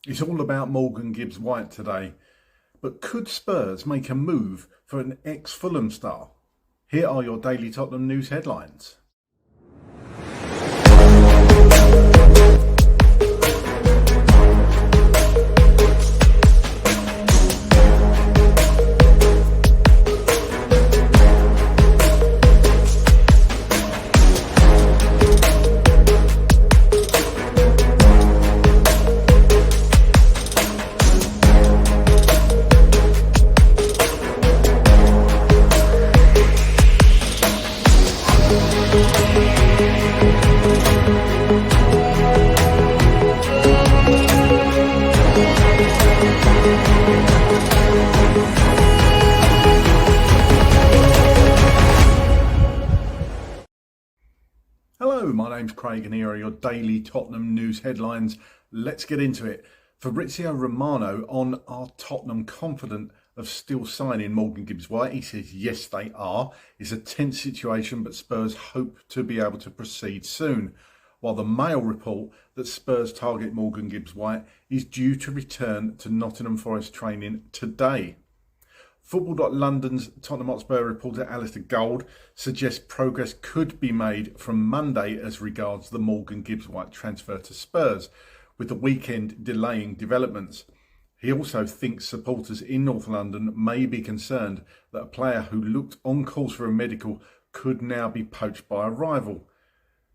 It's all about Morgan Gibbs-White today, but could Spurs make a move for an ex-Fulham star? Here are your daily Tottenham news headlines. Hello, my name's Craig and here are your daily Tottenham news headlines. Let's get into it. Fabrizio Romano on Are Tottenham confident of still signing Morgan Gibbs-White? He says yes they are. It's a tense situation but Spurs hope to be able to proceed soon. While the Mail report that Spurs target Morgan Gibbs-White is due to return to Nottingham Forest training today. Football.London's Tottenham Hotspur reporter Alistair Gold suggests progress could be made from Monday as regards the Morgan Gibbs-White transfer to Spurs, with the weekend delaying developments. He also thinks supporters in North London may be concerned that a player who looked on course for a medical could now be poached by a rival.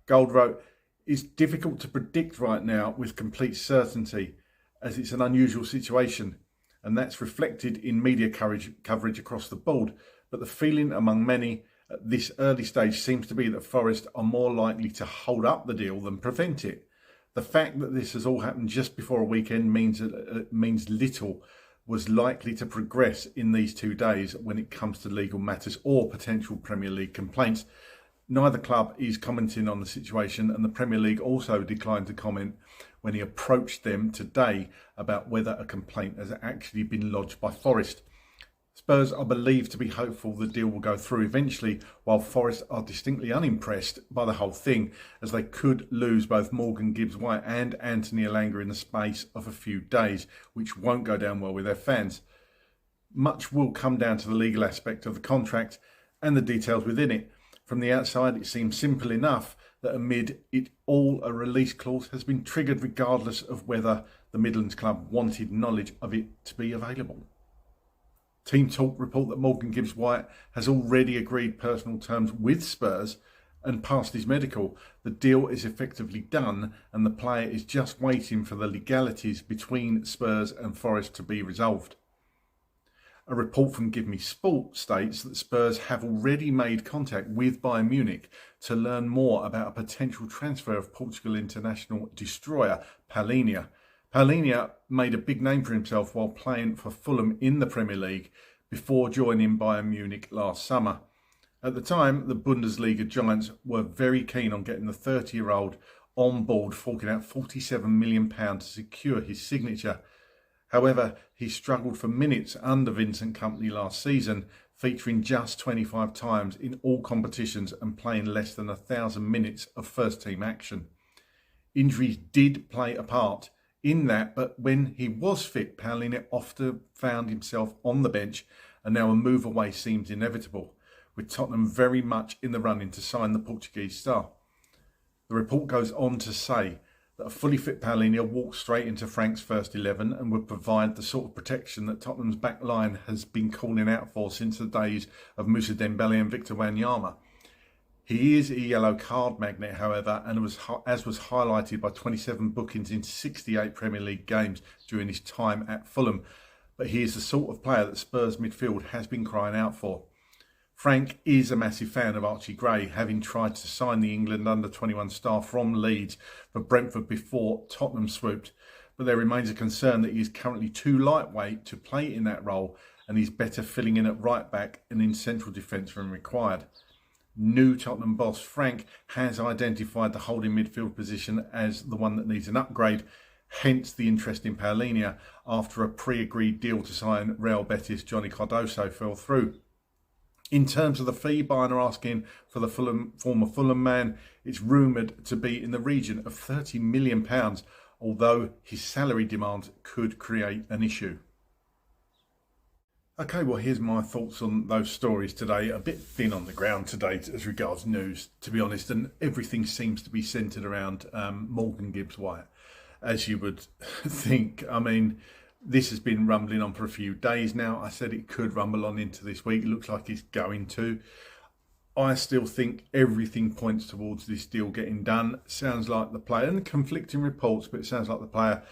Gold wrote, "It's difficult to predict right now with complete certainty, as it's an unusual situation. And that's reflected in media coverage across the board. But the feeling among many at this early stage seems to be that Forest are more likely to hold up the deal than prevent it. The fact that this has all happened just before a weekend means little was likely to progress in these 2 days when it comes to legal matters or potential Premier League complaints. Neither club is commenting on the situation, and the Premier League also declined to comment when he approached them today about whether a complaint has actually been lodged by Forest. Spurs are believed to be hopeful the deal will go through eventually, while Forest are distinctly unimpressed by the whole thing, as they could lose both Morgan Gibbs-White and Anthony Elanga in the space of a few days, which won't go down well with their fans. Much will come down to the legal aspect of the contract and the details within it. From the outside, it seems simple enough that amid it all, a release clause has been triggered regardless of whether the Midlands club wanted knowledge of it to be available. Team Talk report that Morgan Gibbs-White has already agreed personal terms with Spurs and passed his medical. The deal is effectively done and the player is just waiting for the legalities between Spurs and Forest to be resolved. A report from Give Me Sport states that Spurs have already made contact with Bayern Munich to learn more about a potential transfer of Portugal international destroyer Palhinha. Palhinha made a big name for himself while playing for Fulham in the Premier League before joining Bayern Munich last summer. At the time, the Bundesliga giants were very keen on getting the 30-year-old on board, forking out £47 million to secure his signature. However, he struggled for minutes under Vincent Kompany last season, featuring just 25 times in all competitions and playing less than 1,000 minutes of first-team action. Injuries did play a part in that, but when he was fit, Palhinha often found himself on the bench, and now a move away seems inevitable, with Tottenham very much in the running to sign the Portuguese star. The report goes on to say that a fully fit Palhinha walks straight into Frank's first 11 and would provide the sort of protection that Tottenham's back line has been calling out for since the days of Moussa Dembele and Victor Wanyama. He is a yellow card magnet, however, and as was highlighted by 27 bookings in 68 Premier League games during his time at Fulham. But he is the sort of player that Spurs midfield has been crying out for. Frank is a massive fan of Archie Gray, having tried to sign the England under-21 star from Leeds for Brentford before Tottenham swooped. But there remains a concern that he is currently too lightweight to play in that role, and he's better filling in at right back and in central defence when required. New Tottenham boss Frank has identified the holding midfield position as the one that needs an upgrade, hence the interest in Palhinha after a pre-agreed deal to sign Real Betis Johnny Cardoso fell through. In terms of the fee Bayern are asking for the former Fulham man, it's rumoured to be in the region of £30 million, although his salary demands could create an issue. Okay, well, here's my thoughts on those stories today. A bit thin on the ground today as regards news, to be honest, and everything seems to be centred around Morgan Gibbs-White, as you would think. I mean, this has been rumbling on for a few days now. I said it could rumble on into this week. It looks like it's going to. I still think everything points towards this deal getting done. Sounds like the player, and conflicting reports, but it sounds like the player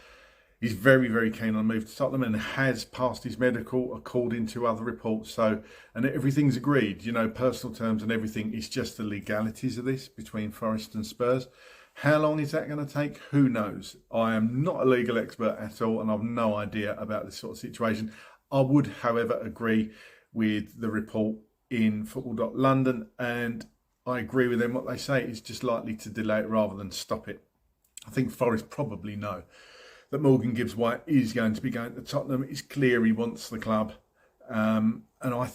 is very, very keen on a move to Tottenham and has passed his medical according to other reports. So, and everything's agreed, you know, personal terms and everything. It's just the legalities of this between Forest and Spurs. How long is that going to take? Who knows? I am not a legal expert at all, and I've no idea about this sort of situation. I would, however, agree with the report in football.london, and I agree with them. What they say is just likely to delay it rather than stop it. I think Forest probably know that Morgan Gibbs-White is going to be going to Tottenham. It's clear he wants the club. And I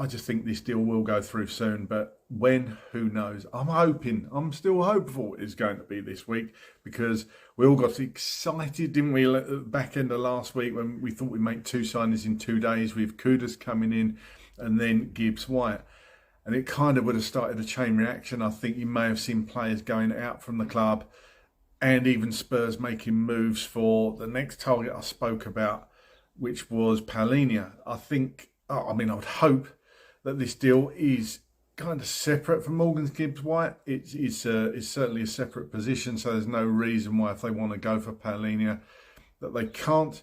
just think this deal will go through soon. But when, who knows? I'm still hopeful it's going to be this week, because we all got excited, didn't we, at the back end of last week when we thought we'd make 2 signings in 2 days with Kudus coming in and then Gibbs-White. And it kind of would have started a chain reaction. I think you may have seen players going out from the club, and even Spurs making moves for the next target I spoke about, which was Palhinha. I would hope that this deal is kind of separate from Morgan Gibbs-White. It's certainly a separate position, so there's no reason why, if they want to go for Palhinha, that they can't.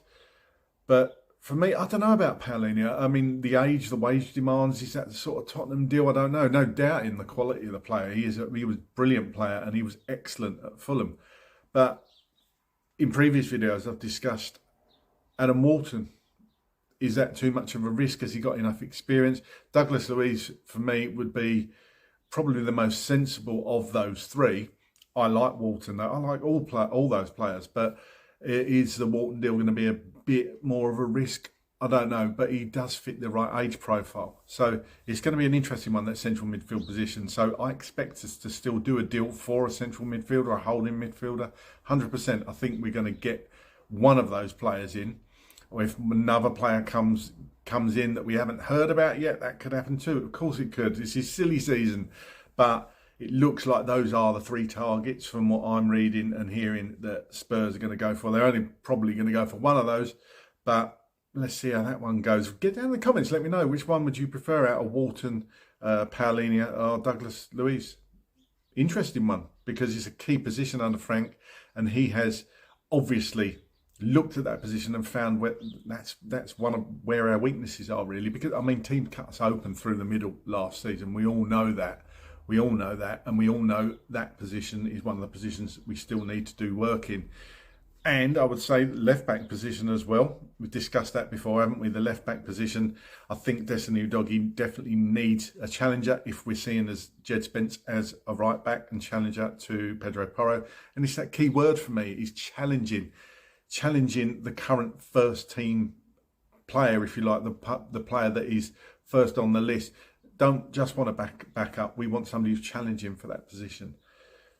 But for me, I don't know about Palhinha. I mean, the age, the wage demands, is that the sort of Tottenham deal? I don't know. No doubt in the quality of the player. He was a brilliant player, and he was excellent at Fulham. But in previous videos, I've discussed Adam Walton. Is that too much of a risk? Has he got enough experience? Douglas Luiz, for me, would be probably the most sensible of those 3. I like Walton, though. I like all those players. But is the Walton deal going to be a bit more of a risk? I don't know, but he does fit the right age profile. So it's going to be an interesting one, that central midfield position. So I expect us to still do a deal for a central midfielder, a holding midfielder. 100%. I think we're going to get one of those players in. Or if another player comes in that we haven't heard about yet, that could happen too. Of course it could. This is silly season. But it looks like those are the 3 targets from what I'm reading and hearing that Spurs are going to go for. They're only probably going to go for one of those. But let's see how that one goes. Get down in the comments. Let me know, which one would you prefer out of Walton, Palhinha or Douglas Luiz? Interesting one, because it's a key position under Frank, and he has obviously looked at that position and found that's one of where our weaknesses are, really. Because, I mean, teams cut us open through the middle last season. We all know that. And we all know that position is one of the positions we still need to do work in. And I would say left-back position as well. We've discussed that before, haven't we? The left-back position. I think Destiny Udogie definitely needs a challenger if we're seeing as Jed Spence as a right-back and challenger to Pedro Porro. And it's that key word for me, is challenging the current first-team player, if you like, the player that is first on the list. Don't just want to back up. We want somebody who's challenging for that position.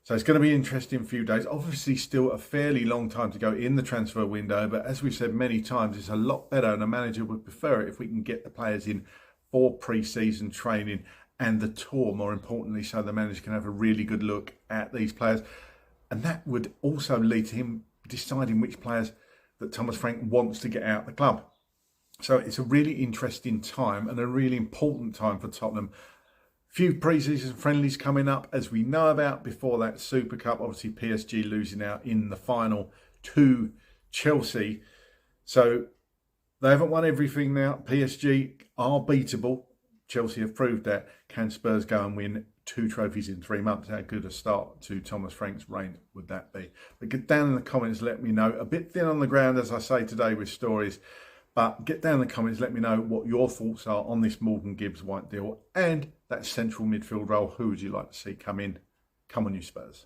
So it's going to be an interesting few days. Obviously, still a fairly long time to go in the transfer window. But as we've said many times, it's a lot better, and a manager would prefer it if we can get the players in for pre-season training and the tour, more importantly, so the manager can have a really good look at these players. And that would also lead to him deciding which players that Thomas Frank wants to get out of the club. So it's a really interesting time and a really important time for Tottenham. Few pre-season friendlies coming up, as we know about. Before that, Super Cup, obviously PSG losing out in the final to Chelsea. So they haven't won everything now. PSG are beatable. Chelsea have proved that. Can Spurs go and win 2 trophies in 3 months? How good a start to Thomas Frank's reign would that be? But get down in the comments, let me know. A bit thin on the ground, as I say today, with stories. But get down in the comments, let me know what your thoughts are on this Morgan Gibbs-White deal and that central midfield role. Who would you like to see come in? Come on, you Spurs.